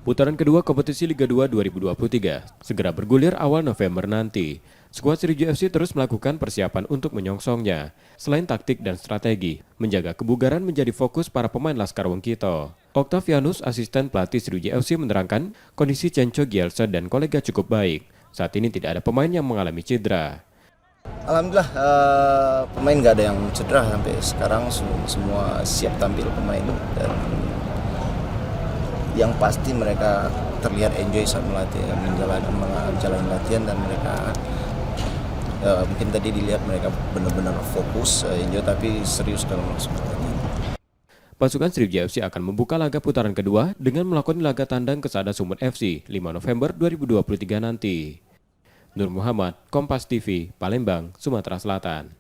Putaran kedua kompetisi Liga 2 2023 segera bergulir awal November nanti. Skuad Sriwijaya FC terus melakukan persiapan untuk menyongsongnya. Selain taktik dan strategi, menjaga kebugaran menjadi fokus para pemain Laskar Wongkito. Octavianus, asisten pelatih Sriwijaya FC menerangkan kondisi Cenco Gielsa dan kolega cukup baik. Saat ini tidak ada pemain yang mengalami cedera. Alhamdulillah pemain nggak ada yang cedera sampai sekarang, semua siap tampil pemain, dan yang pasti mereka terlihat enjoy saat melatih, menjalani latihan, dan mereka mungkin tadi dilihat mereka benar-benar fokus, enjoy tapi serius dalam latihan. Pasukan Sriwijaya FC akan membuka laga putaran kedua dengan melakoni laga tandang ke Sada Sumut FC 5 November 2023 nanti. Nur Muhammad, Kompas TV, Palembang, Sumatera Selatan.